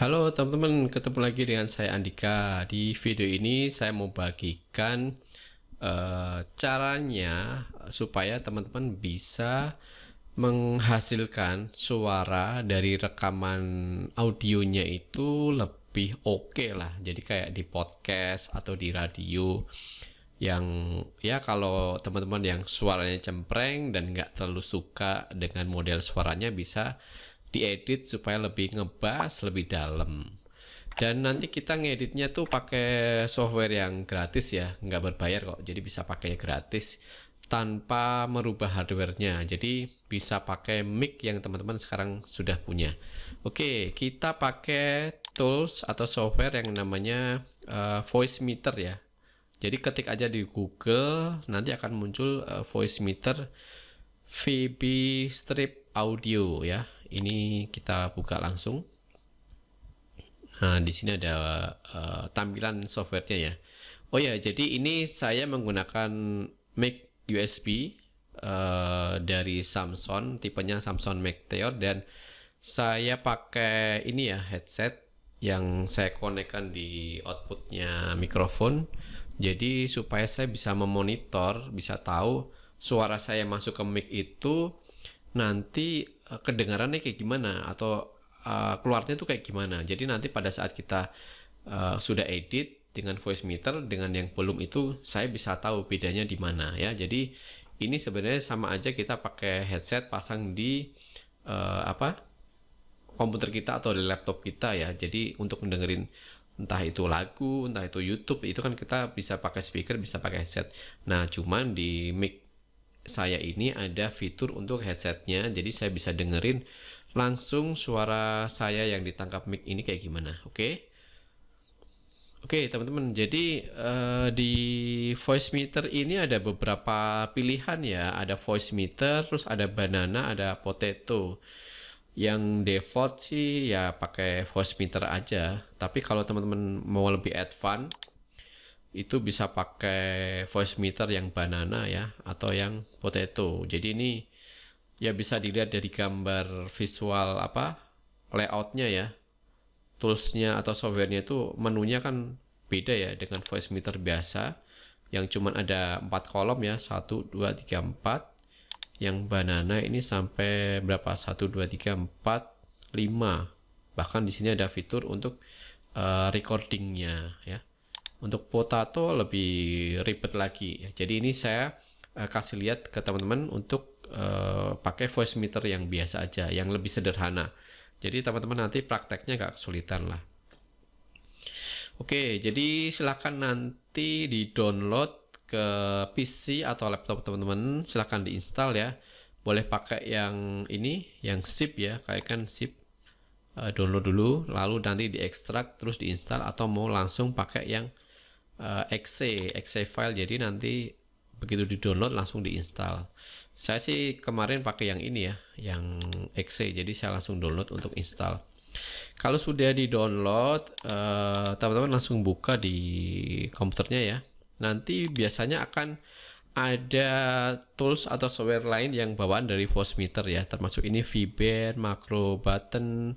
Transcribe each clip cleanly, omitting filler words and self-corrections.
Halo teman-teman, ketemu lagi dengan saya Andika. Di video ini saya mau bagikan caranya supaya teman-teman bisa menghasilkan suara dari rekaman audionya itu lebih oke lah. Jadi kayak di podcast atau di radio yang ya kalau teman-teman yang suaranya cempreng dan nggak terlalu suka dengan model suaranya bisa diedit supaya lebih ngebas, lebih dalam. Dan nanti kita ngeditnya tuh pakai software yang gratis ya, nggak berbayar kok. Jadi bisa pakai gratis tanpa merubah hardware-nya. Jadi bisa pakai mic yang teman-teman sekarang sudah punya. Oke, kita pakai tools atau software yang namanya voice meter ya. Jadi ketik aja di Google, nanti akan muncul voice meter VB Strip Audio ya. Ini kita buka langsung. Nah, di sini ada tampilan softwarenya ya. Oh ya, jadi ini saya menggunakan mic USB dari Samsung, tipenya Samsung Meteor, dan saya pakai ini ya headset yang saya konekkan di outputnya mikrofon. Jadi supaya saya bisa memonitor, bisa tahu suara saya masuk ke mic itu nanti kedengarannya kayak gimana atau keluarnya tuh kayak gimana. Jadi nanti pada saat kita sudah edit dengan voice meter dengan yang belum itu saya bisa tahu bedanya di mana ya. Jadi ini sebenarnya sama aja kita pakai headset pasang di komputer kita atau di laptop kita ya. Jadi untuk mendengerin entah itu lagu, entah itu YouTube, itu kan kita bisa pakai speaker, bisa pakai headset. Nah, cuman di mic saya ini ada fitur untuk headsetnya, jadi saya bisa dengerin langsung suara saya yang ditangkap mic ini kayak gimana. Oke, teman-teman, jadi di voice meter ini ada beberapa pilihan ya. Ada voice meter, terus ada banana, ada potato. Yang default sih ya pakai voice meter aja, tapi kalau teman-teman mau lebih advance itu bisa pakai voice meter yang banana ya atau yang potato. Jadi ini ya bisa dilihat dari gambar visual layoutnya ya, toolsnya atau softwarenya itu menunya kan beda ya dengan voice meter biasa yang cuman ada 4 kolom ya, 1 2 3 4. Yang banana ini sampai berapa, 1 2 3 4 5. Bahkan di sini ada fitur untuk recordingnya ya. Untuk potato lebih ribet lagi ya. Jadi ini saya kasih lihat ke teman-teman untuk pakai voice meter yang biasa aja, yang lebih sederhana. Jadi teman-teman nanti prakteknya gak kesulitan lah. Oke, jadi silahkan nanti di download ke PC atau laptop teman-teman, silahkan diinstal ya. Boleh pakai yang ini, yang zip ya, kayak kan zip. Download dulu, lalu nanti diekstrak terus diinstal, atau mau langsung pakai yang exe file, jadi nanti begitu di download langsung diinstal. Saya sih kemarin pakai yang ini ya, yang exe, jadi saya langsung download untuk install. Kalau sudah di download, teman-teman langsung buka di komputernya ya. Nanti biasanya akan ada tools atau software lain yang bawaan dari voice meter ya, termasuk ini VBand, Macro Button,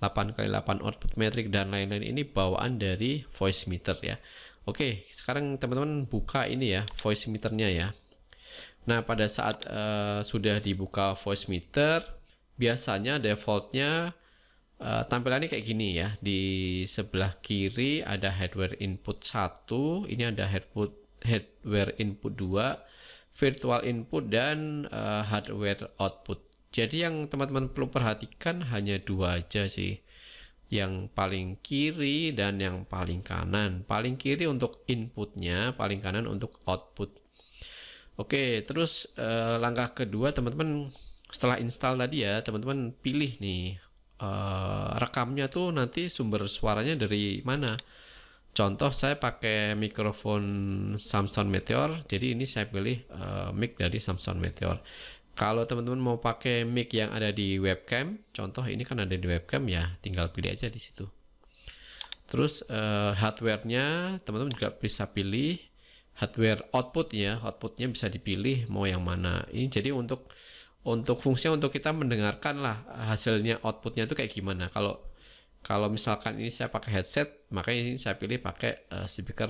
8x8 output metric, dan lain-lain. Ini bawaan dari voice meter ya. Oke, sekarang teman-teman buka ini ya, voice meternya ya. Nah, pada saat sudah dibuka voice meter, biasanya defaultnya tampilannya kayak gini ya. Di sebelah kiri ada hardware input 1, ini ada hardware input 2, virtual input, dan hardware output. Jadi yang teman-teman perlu perhatikan hanya dua aja sih, yang paling kiri dan yang paling kanan. Paling kiri untuk inputnya, paling kanan untuk output. Oke, terus langkah kedua teman-teman setelah install tadi ya, teman-teman pilih nih rekamnya tuh nanti sumber suaranya dari mana. Contoh saya pakai mikrofon Samsung Meteor, jadi ini saya pilih mic dari Samsung Meteor. Kalau teman-teman mau pakai mic yang ada di webcam, contoh ini kan ada di webcam ya, tinggal pilih aja di situ. Terus hardware-nya teman-teman juga bisa pilih hardware output ya, outputnya bisa dipilih mau yang mana. Ini jadi untuk fungsinya untuk kita mendengarkan lah hasilnya, outputnya itu kayak gimana. Kalau Kalau misalkan ini saya pakai headset, makanya ini saya pilih pakai speaker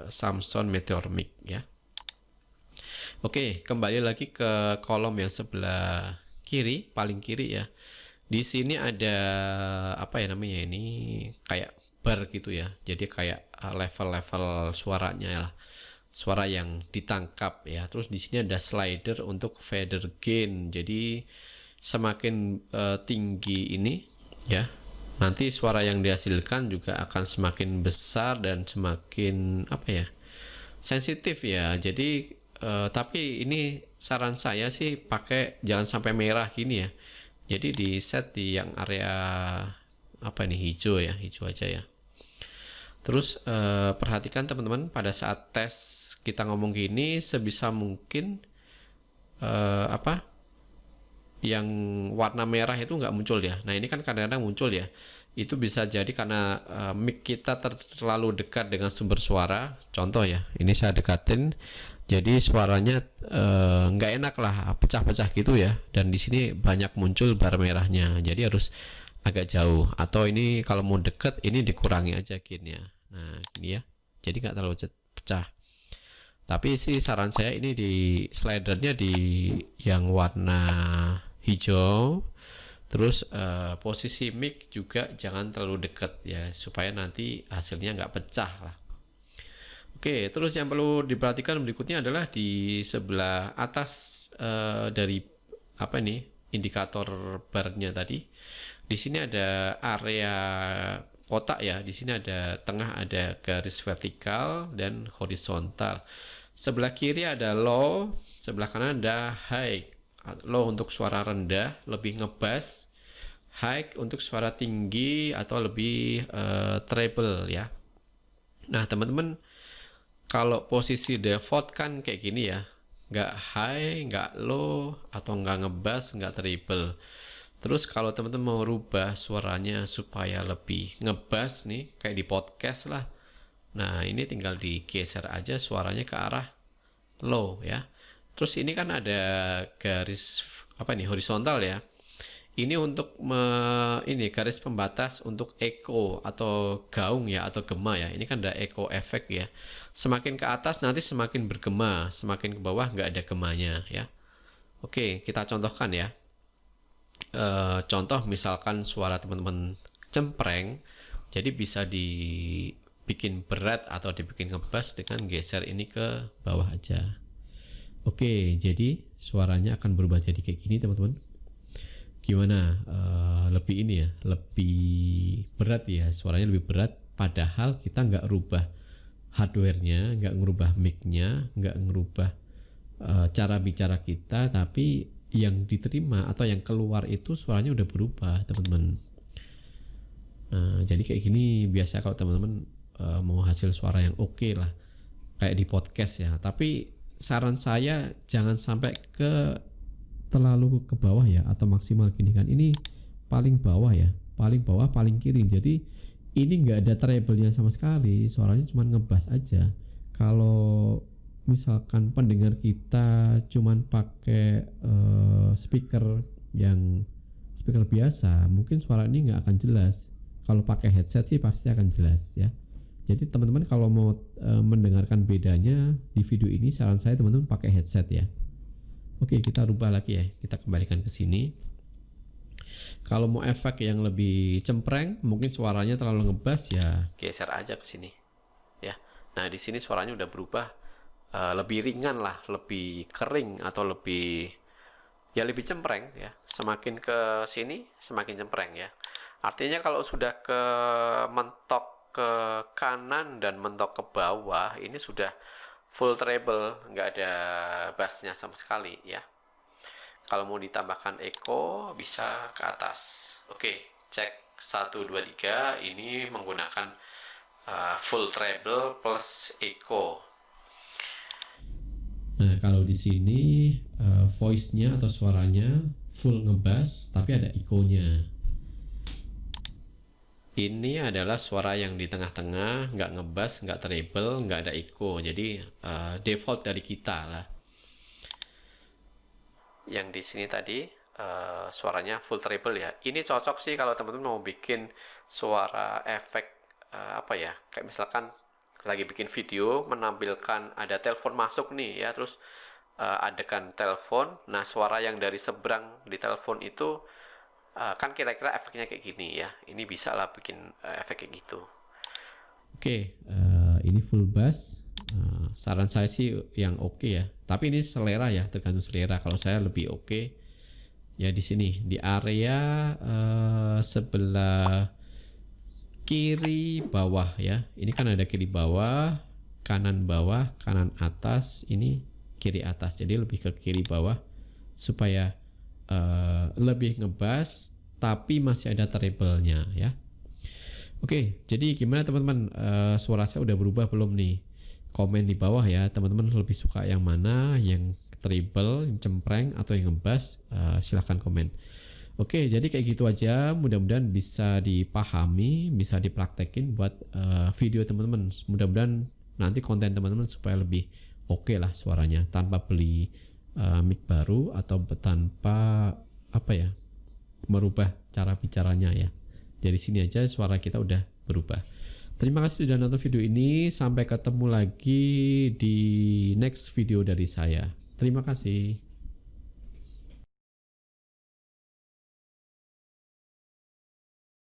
Samsung Meteor Mic ya. Oke, kembali lagi ke kolom yang sebelah kiri, paling kiri ya. Di sini ada apa ya namanya ini, kayak bar gitu ya. Jadi kayak level-level suaranya lah. Suara yang ditangkap ya. Terus di sini ada slider untuk fader gain. Jadi semakin tinggi ini ya, nanti suara yang dihasilkan juga akan semakin besar dan semakin apa ya, sensitif ya. Jadi tapi ini saran saya sih pakai jangan sampai merah gini ya. Jadi di set di yang area apa ini, hijau ya, hijau aja ya. Terus perhatikan teman-teman, pada saat tes kita ngomong gini sebisa mungkin apa yang warna merah itu nggak muncul ya. Nah ini kan kadang-kadang muncul ya. Itu bisa jadi karena mic kita terlalu dekat dengan sumber suara. Contoh ya, ini saya dekatin, jadi suaranya nggak enak lah, pecah-pecah gitu ya. Dan di sini banyak muncul bar merahnya. Jadi harus agak jauh. Atau ini kalau mau deket, ini dikurangi aja gainnya. Nah ini ya, jadi nggak terlalu pecah. Tapi sih saran saya ini di slidernya di yang warna hijau. Terus posisi mic juga jangan terlalu dekat ya, supaya nanti hasilnya nggak pecah lah. Oke, terus yang perlu diperhatikan berikutnya adalah di sebelah atas dari apa nih, indikator barnya tadi. Di sini ada area kotak ya. Di sini ada tengah ada garis vertikal dan horizontal. Sebelah kiri ada low, sebelah kanan ada high. Low untuk suara rendah, lebih ngebass. High untuk suara tinggi atau lebih treble ya. Nah teman-teman, kalau posisi default kan kayak gini ya, nggak high, nggak low, atau nggak ngebass, nggak treble. Terus kalau teman-teman mau rubah suaranya supaya lebih ngebass nih, kayak di podcast lah. Nah ini tinggal digeser aja suaranya ke arah low ya. Terus ini kan ada garis apa nih, horizontal ya. Ini untuk ini garis pembatas untuk echo atau gaung ya, atau gema ya. Ini kan ada echo effect ya. Semakin ke atas nanti semakin bergema, semakin ke bawah nggak ada gemanya ya. Oke, kita contohkan ya. Contoh misalkan suara teman-teman cempreng, jadi bisa dibikin berat atau dibikin ngebass dengan geser ini ke bawah aja. Oke, jadi suaranya akan berubah jadi kayak gini teman-teman. Gimana? Lebih ini ya, lebih berat ya, suaranya lebih berat. Padahal kita nggak rubah hardware-nya, nggak ngerubah mic-nya, nggak ngerubah cara bicara kita, tapi yang diterima atau yang keluar itu suaranya udah berubah teman-teman. Nah, jadi kayak gini biasa kalau teman-teman mau hasil suara yang oke lah, kayak di podcast ya. Tapi saran saya jangan sampai terlalu ke bawah ya, atau maksimal gini kan. Ini paling bawah ya, paling bawah paling kiri. Jadi ini nggak ada treble-nya sama sekali, suaranya cuma ngebass aja. Kalau misalkan pendengar kita cuman pakai speaker biasa, mungkin suara ini nggak akan jelas. Kalau pakai headset sih pasti akan jelas ya. Jadi teman-teman kalau mau mendengarkan bedanya di video ini, saran saya teman-teman pakai headset ya. Oke, kita rubah lagi ya. Kita kembalikan ke sini. Kalau mau efek yang lebih cempreng, mungkin suaranya terlalu ngebass ya, geser aja ke sini. Ya. Nah, di sini suaranya udah berubah lebih ringan lah, lebih kering atau lebih cempreng ya. Semakin ke sini semakin cempreng ya. Artinya kalau sudah ke mentok ke kanan dan mentok ke bawah, ini sudah full treble, nggak ada bassnya sama sekali ya. Kalau mau ditambahkan echo bisa ke atas. Oke, cek 1 2 3, ini menggunakan full treble plus echo. Nah, kalau di sini voice-nya atau suaranya full ngebass tapi ada echo-nya. Ini adalah suara yang di tengah-tengah, nggak ngebass, nggak treble, nggak ada echo. Jadi default dari kita lah. Yang di sini tadi suaranya full treble ya. Ini cocok sih kalau teman-teman mau bikin suara efek apa ya, kayak misalkan lagi bikin video menampilkan ada telepon masuk nih ya, terus adegan telepon, nah suara yang dari seberang di telepon itu kan kira-kira efeknya kayak gini ya. Ini bisa lah bikin efek kayak gitu. Oke, ini full bass. Saran saya sih yang oke ya. Tapi ini selera ya, tergantung selera. Kalau saya lebih oke ya di sini di area sebelah kiri bawah ya. Ini kan ada kiri bawah, kanan bawah, kanan atas. Ini kiri atas. Jadi lebih ke kiri bawah supaya lebih ngebas tapi masih ada treble-nya ya. Oke, jadi gimana teman-teman? Suara saya udah berubah belum nih? Komen di bawah ya, teman-teman lebih suka yang mana? Yang treble, yang cempreng, atau yang ngebas? Silahkan komen. Oke, jadi kayak gitu aja. Mudah-mudahan bisa dipahami, bisa dipraktekin buat video teman-teman. Mudah-mudahan nanti konten teman-teman supaya lebih oke lah suaranya, tanpa beli mic baru atau tanpa apa ya, merubah cara bicaranya ya. Dari sini aja suara kita udah berubah. Terima kasih sudah nonton video ini. Sampai ketemu lagi di next video dari saya. Terima kasih.